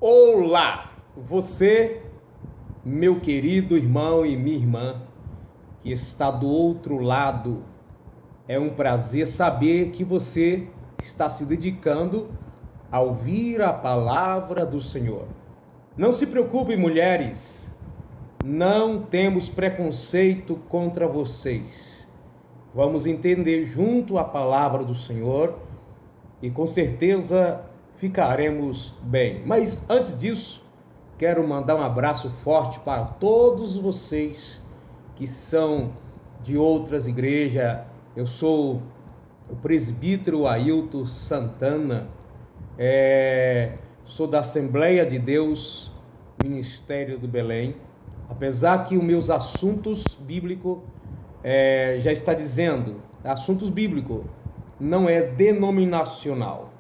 Olá, você, meu querido irmão e minha irmã, que está do outro lado. É um prazer saber que você está se dedicando a ouvir a palavra do Senhor. Não se preocupe, mulheres, não temos preconceito contra vocês. Vamos entender junto a palavra do Senhor e com certeza ficaremos bem. Mas antes disso, quero mandar um abraço forte para todos vocês que são de outras igrejas. Eu sou o presbítero Ailton Santana, sou da Assembleia de Deus, Ministério do Belém. Apesar que os meus assuntos bíblicos, já está dizendo, assuntos bíblicos, não é denominacional.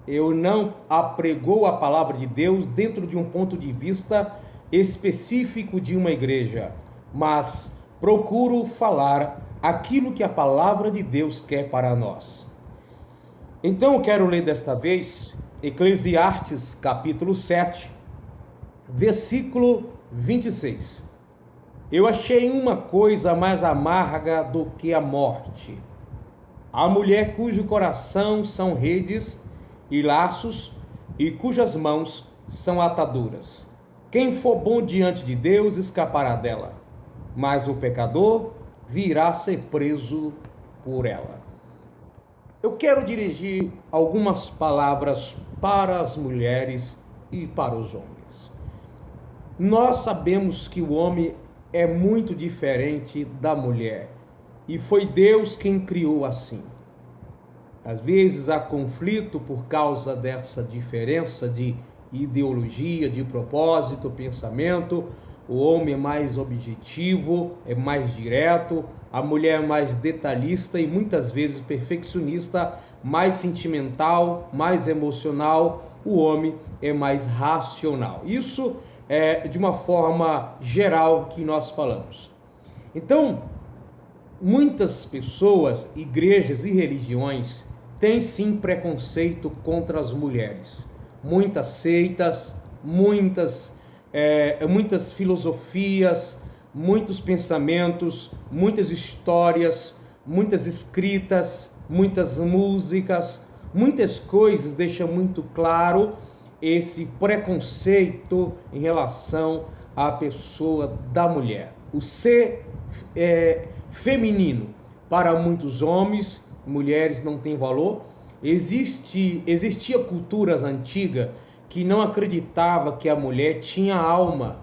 Eu não apregou a palavra de Deus dentro de um ponto de vista específico de uma igreja, mas procuro falar aquilo que a palavra de Deus quer para nós. Então eu quero ler desta vez Eclesiastes capítulo 7, versículo 26. Eu achei uma coisa mais amarga do que a morte, a mulher cujo coração são redes e laços, e cujas mãos são ataduras. Quem for bom diante de Deus escapará dela, mas o pecador virá ser preso por ela. Eu quero dirigir algumas palavras para as mulheres e para os homens. Nós sabemos que o homem é muito diferente da mulher, e foi Deus quem criou assim. Às vezes há conflito por causa dessa diferença de ideologia, de propósito, pensamento. O homem é mais objetivo, é mais direto, a mulher é mais detalhista e muitas vezes perfeccionista, mais sentimental, mais emocional. O homem é mais racional. Isso é de uma forma geral que nós falamos. Então, muitas pessoas, igrejas e religiões têm sim preconceito contra as mulheres. Muitas seitas, muitas filosofias, muitos pensamentos, muitas histórias, muitas escritas, muitas músicas, muitas coisas deixam muito claro esse preconceito em relação à pessoa da mulher. O ser feminino para muitos homens, mulheres não tem valor. Existia culturas antigas que não acreditava que a mulher tinha alma,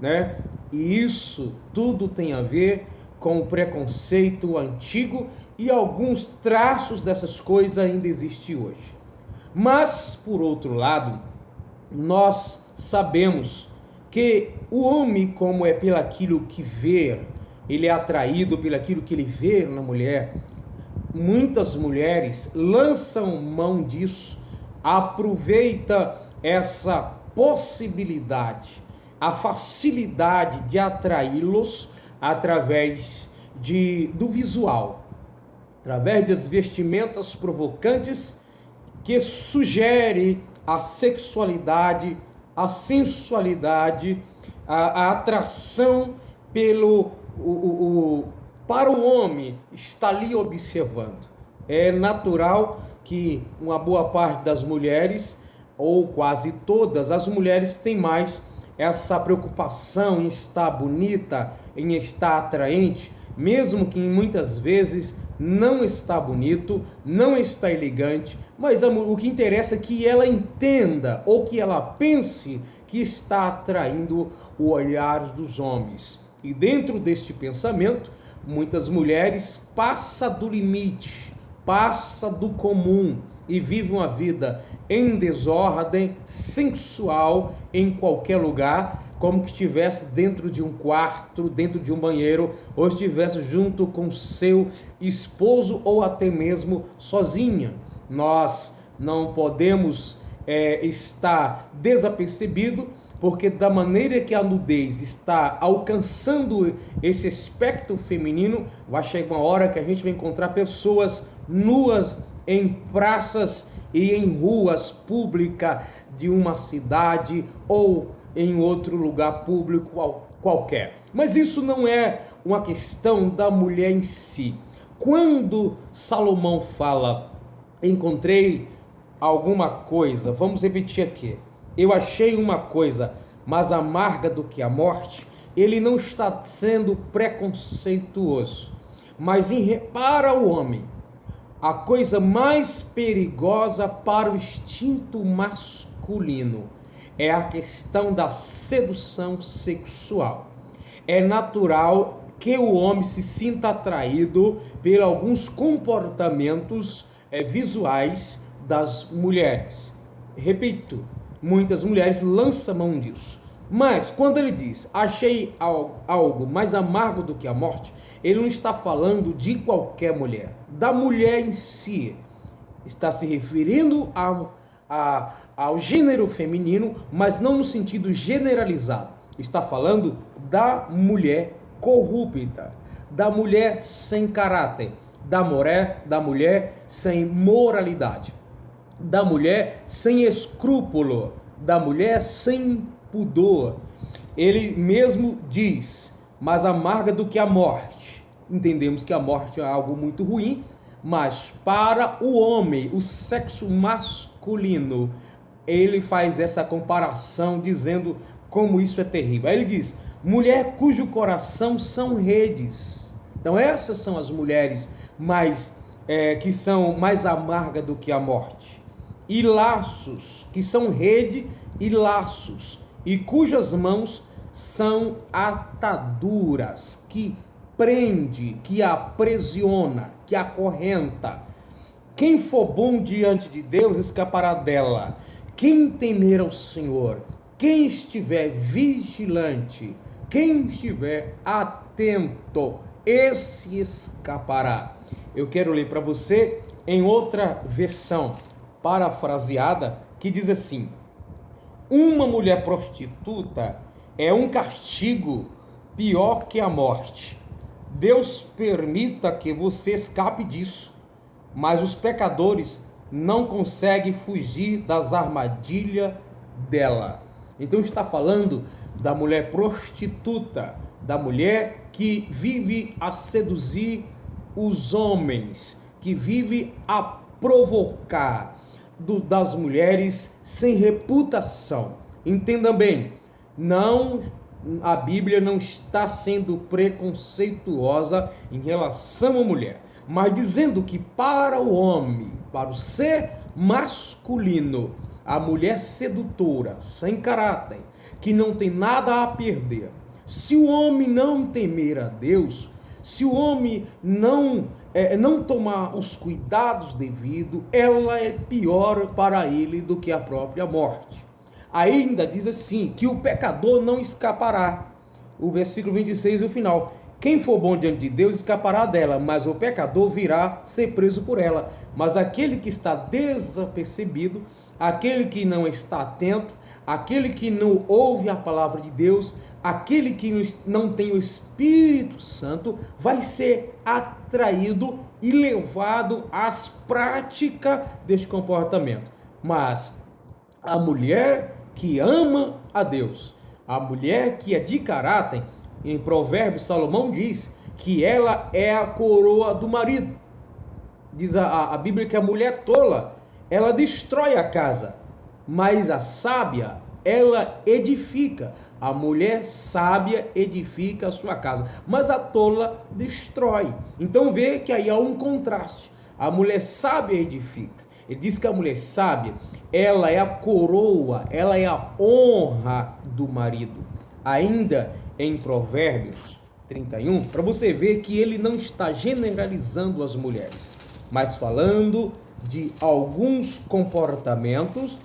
né? E isso tudo tem a ver com o preconceito antigo, e alguns traços dessas coisas ainda existem hoje. Mas, por outro lado, nós sabemos que o homem, como é pelaquilo que vê, ele é atraído pelaquilo que ele vê na mulher. Muitas mulheres lançam mão disso, aproveita essa possibilidade, a facilidade de atraí-los através do visual, através das vestimentas provocantes que sugere a sexualidade, a sensualidade, a atração para o homem está ali observando. É natural que uma boa parte das mulheres, ou quase todas as mulheres, têm mais essa preocupação em estar bonita, em estar atraente, mesmo que muitas vezes não está bonito, não está elegante, mas o que interessa é que ela entenda ou que ela pense que está atraindo o olhar dos homens. E dentro deste pensamento, muitas mulheres passam do limite, passam do comum e vivem uma vida em desordem sensual em qualquer lugar, como que estivesse dentro de um quarto, dentro de um banheiro, ou estivesse junto com seu esposo ou até mesmo sozinha. Nós não podemos estar desapercebido, porque da maneira que a nudez está alcançando esse aspecto feminino, vai chegar uma hora que a gente vai encontrar pessoas nuas em praças e em ruas públicas de uma cidade ou em outro lugar público qualquer. Mas isso não é uma questão da mulher em si. Quando Salomão fala, encontrei alguma coisa, vamos repetir aqui, eu achei uma coisa mais amarga do que a morte, ele não está sendo preconceituoso, mas para o homem, a coisa mais perigosa para o instinto masculino é a questão da sedução sexual. É natural que o homem se sinta atraído por alguns comportamentos visuais das mulheres. Repito, muitas mulheres lançam mão disso. Mas quando ele diz, achei algo mais amargo do que a morte, ele não está falando de qualquer mulher, da mulher em si. Está se referindo ao gênero feminino, mas não no sentido generalizado. Está falando da mulher corrupta, da mulher sem caráter, da mulher sem moralidade, da mulher sem escrúpulo, da mulher sem pudor. Ele mesmo diz, mais amarga do que a morte. Entendemos que a morte é algo muito ruim, mas para o homem, o sexo masculino, ele faz essa comparação dizendo como isso é terrível. Aí ele diz, mulher cujo coração são redes. Então essas são as mulheres que são mais amargas do que a morte. E laços, que são rede e laços, e cujas mãos são ataduras, que prende, que aprisiona, que acorrenta. Quem for bom diante de Deus escapará dela. Quem temer ao Senhor, quem estiver vigilante, quem estiver atento, esse escapará. Eu quero ler para você em outra versão parafraseada que diz assim: uma mulher prostituta é um castigo pior que a morte. Deus permita que você escape disso, mas os pecadores não conseguem fugir das armadilhas dela. Então está falando da mulher prostituta, da mulher que vive a seduzir os homens, que vive a provocar das mulheres sem reputação. Entenda bem, a Bíblia não está sendo preconceituosa em relação à mulher, mas dizendo que para o homem, para o ser masculino, a mulher sedutora, sem caráter, que não tem nada a perder, se o homem não temer a Deus, se o homem não tomar os cuidados devidos, ela é pior para ele do que a própria morte. Ainda diz assim, que o pecador não escapará. O versículo 26 é o final. Quem for bom diante de Deus escapará dela, mas o pecador virá ser preso por ela. Mas aquele que está desapercebido, aquele que não está atento, aquele que não ouve a palavra de Deus, aquele que não tem o Espírito Santo, vai ser atraído e levado às práticas deste comportamento. Mas a mulher que ama a Deus, a mulher que é de caráter, em Provérbios Salomão diz que ela é a coroa do marido. Diz a Bíblia que a mulher tola, ela destrói a casa, mas a sábia, ela edifica. A mulher sábia edifica a sua casa, mas a tola destrói. Então vê que aí há um contraste. A mulher sábia edifica. Ele diz que a mulher sábia, ela é a coroa, ela é a honra do marido. Ainda em Provérbios 31, para você ver que ele não está generalizando as mulheres, mas falando de alguns comportamentos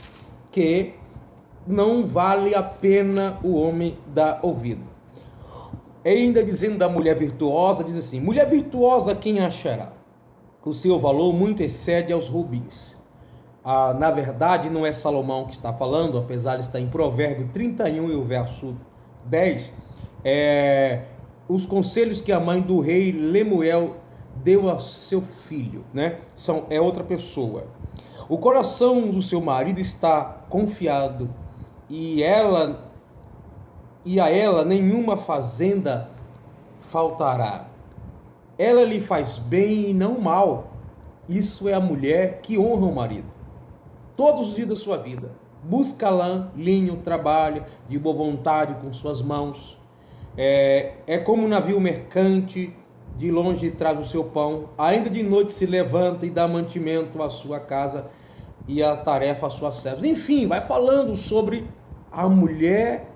que não vale a pena o homem dar ouvido. Ainda dizendo da mulher virtuosa, diz assim: mulher virtuosa quem achará? O seu valor muito excede aos rubins. Na verdade, não é Salomão que está falando, apesar de estar em Provérbio 31 e o verso 10, os conselhos que a mãe do rei Lemuel deu ao seu filho, né? É outra pessoa. O coração do seu marido está confiado e a ela nenhuma fazenda faltará. Ela lhe faz bem e não mal. Isso é a mulher que honra o marido. Todos os dias da sua vida, busca lã, linho, trabalha de boa vontade com suas mãos. É como um navio mercante, de longe traz o seu pão, ainda de noite se levanta e dá mantimento à sua casa e a tarefa às suas servas. Enfim, vai falando sobre a mulher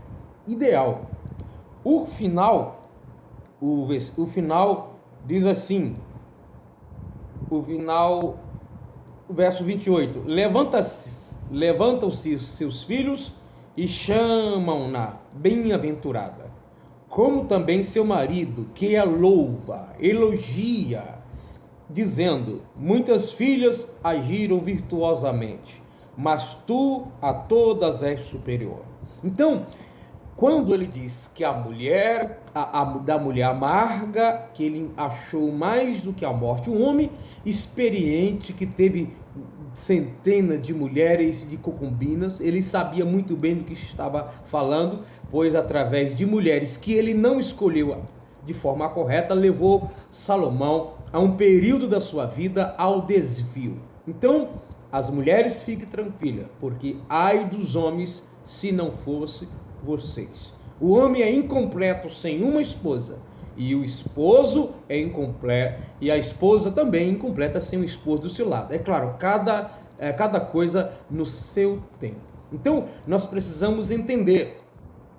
ideal. O final diz assim, o verso 28, levantam-se seus filhos e chamam-na bem-aventurada, como também seu marido, que a louva, elogia, dizendo, muitas filhas agiram virtuosamente, mas tu a todas és superior. Então, quando ele diz que a mulher, da mulher amarga, que ele achou mais do que a morte, um homem experiente que teve centenas de mulheres de concubinas, ele sabia muito bem do que estava falando, pois através de mulheres que ele não escolheu de forma correta, levou Salomão a um período da sua vida ao desvio. Então, as mulheres fiquem tranquilas, porque ai dos homens se não fosse vocês. O homem é incompleto sem uma esposa, e o esposo é incompleto, e a esposa também é incompleta sem o esposo do seu lado. É claro, cada coisa no seu tempo. Então, nós precisamos entender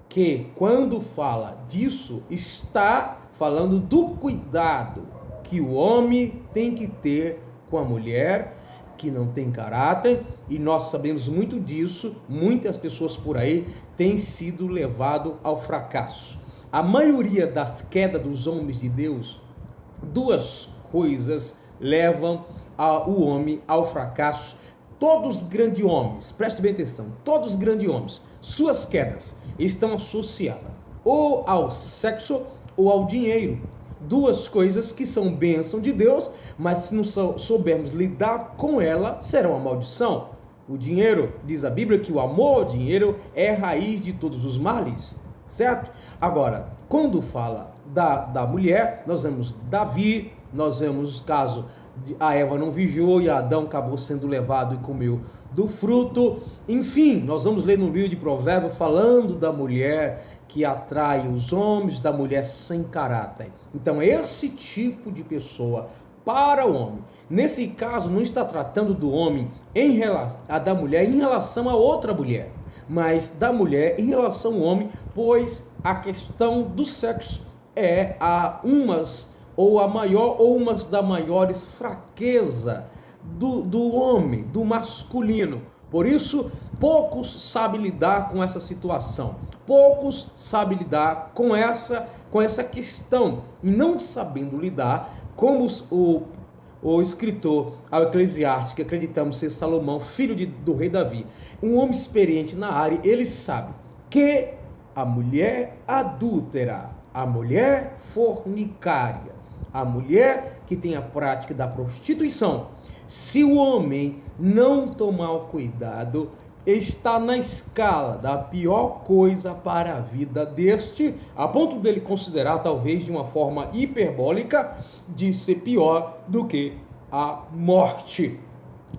que quando fala disso, está falando do cuidado que o homem tem que ter com a mulher que não tem caráter, e nós sabemos muito disso. Muitas pessoas por aí têm sido levado ao fracasso. A maioria das quedas dos homens de Deus, duas coisas levam o homem ao fracasso. Todos os grandes homens, preste bem atenção, todos os grandes homens, suas quedas estão associadas ou ao sexo ou ao dinheiro. Duas coisas que são bênção de Deus, mas se não soubermos lidar com ela, será uma maldição. O dinheiro, diz a Bíblia, que o amor ao dinheiro é a raiz de todos os males, certo? Agora, quando fala da mulher, nós vemos Davi, nós vemos o caso de a Eva não vigiou e Adão acabou sendo levado e comeu do fruto. Enfim, nós vamos ler no livro de Provérbios falando da mulher que atrai os homens, da mulher sem caráter. Então, esse tipo de pessoa para o homem, nesse caso, não está tratando do homem da mulher em relação a outra mulher, mas da mulher em relação ao homem, pois a questão do sexo é a maior ou uma das maiores fraquezas do homem, do masculino. Por isso, poucos sabem lidar com essa situação, poucos sabem lidar com essa questão, e não sabendo lidar, como o escritor ao Eclesiastes, que acreditamos ser Salomão, filho do rei Davi, um homem experiente na área, ele sabe que a mulher adúltera, a mulher fornicária, a mulher que tem a prática da prostituição, se o homem não tomar o cuidado, está na escala da pior coisa para a vida deste, a ponto dele considerar, talvez de uma forma hiperbólica, de ser pior do que a morte.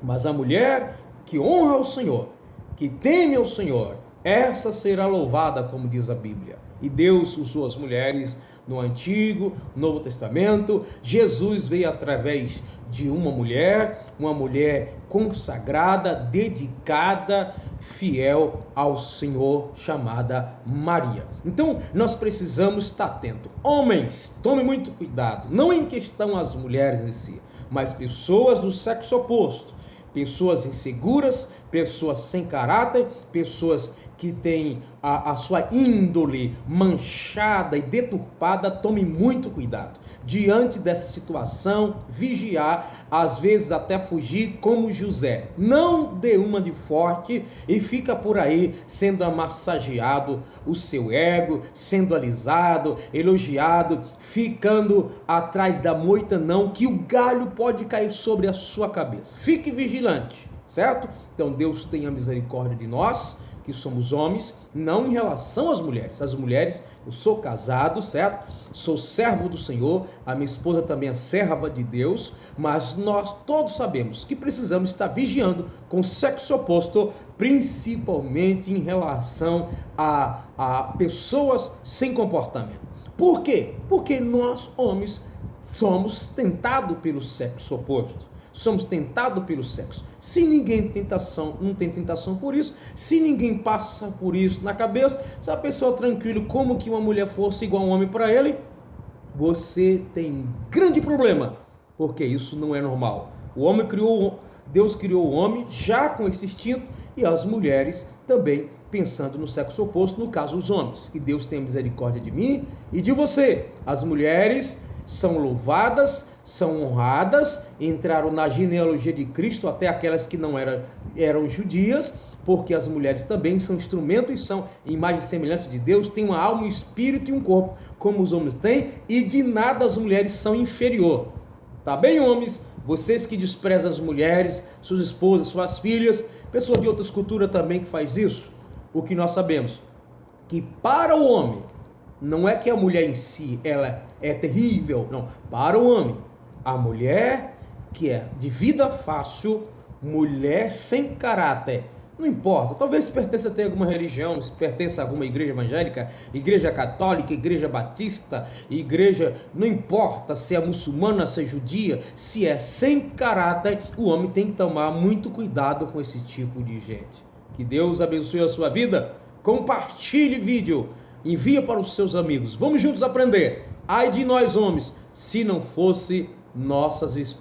Mas a mulher que honra o Senhor, que teme ao Senhor, essa será louvada, como diz a Bíblia. E Deus usou as mulheres no Antigo, Novo Testamento. Jesus veio através de uma mulher consagrada, dedicada, fiel ao Senhor, chamada Maria. Então, nós precisamos estar atentos. Homens, tome muito cuidado, não em questão as mulheres em si, mas pessoas do sexo oposto, pessoas inseguras, pessoas sem caráter, pessoas que têm a sua índole manchada e deturpada. Tome muito cuidado. Diante dessa situação, vigiar, às vezes até fugir, como José. Não dê uma de forte e fica por aí sendo amassageado o seu ego, sendo alisado, elogiado, ficando atrás da moita, não, que o galho pode cair sobre a sua cabeça. Fique vigilante. certo? Então Deus tenha misericórdia de nós, que somos homens, não em relação às mulheres. As mulheres, eu sou casado, certo? Sou servo do Senhor, a minha esposa também é serva de Deus, mas nós todos sabemos que precisamos estar vigiando com o sexo oposto, principalmente em relação a pessoas sem comportamento. Por quê? Porque nós, homens, somos tentados pelo sexo oposto. Somos tentados pelo sexo. Se ninguém não tem tentação por isso, se ninguém passa por isso na cabeça, se a pessoa tranquilo como que uma mulher fosse igual a um homem para ele, você tem um grande problema, porque isso não é normal. Deus criou o homem já com esse instinto e as mulheres também pensando no sexo oposto, no caso os homens. Que Deus tenha misericórdia de mim e de você. As mulheres são louvadas, são honradas, entraram na genealogia de Cristo, até aquelas que não eram judias, porque as mulheres também são instrumento e são imagem e semelhança de Deus, têm uma alma, um espírito e um corpo, como os homens têm, e de nada as mulheres são inferior. Tá bem, homens? Vocês que desprezam as mulheres, suas esposas, suas filhas, pessoas de outras culturas também que faz isso, o que nós sabemos? Que para o homem, não é que a mulher em si, ela é terrível, não. Para o homem, a mulher que é de vida fácil, mulher sem caráter, não importa, talvez se pertença a alguma religião, se pertença a alguma igreja evangélica, igreja católica, igreja batista, igreja, não importa se é muçulmana, se é judia, se é sem caráter, o homem tem que tomar muito cuidado com esse tipo de gente. Que Deus abençoe a sua vida, compartilhe vídeo, envia para os seus amigos, vamos juntos aprender. Ai de nós homens, se não fosse nossas esposas.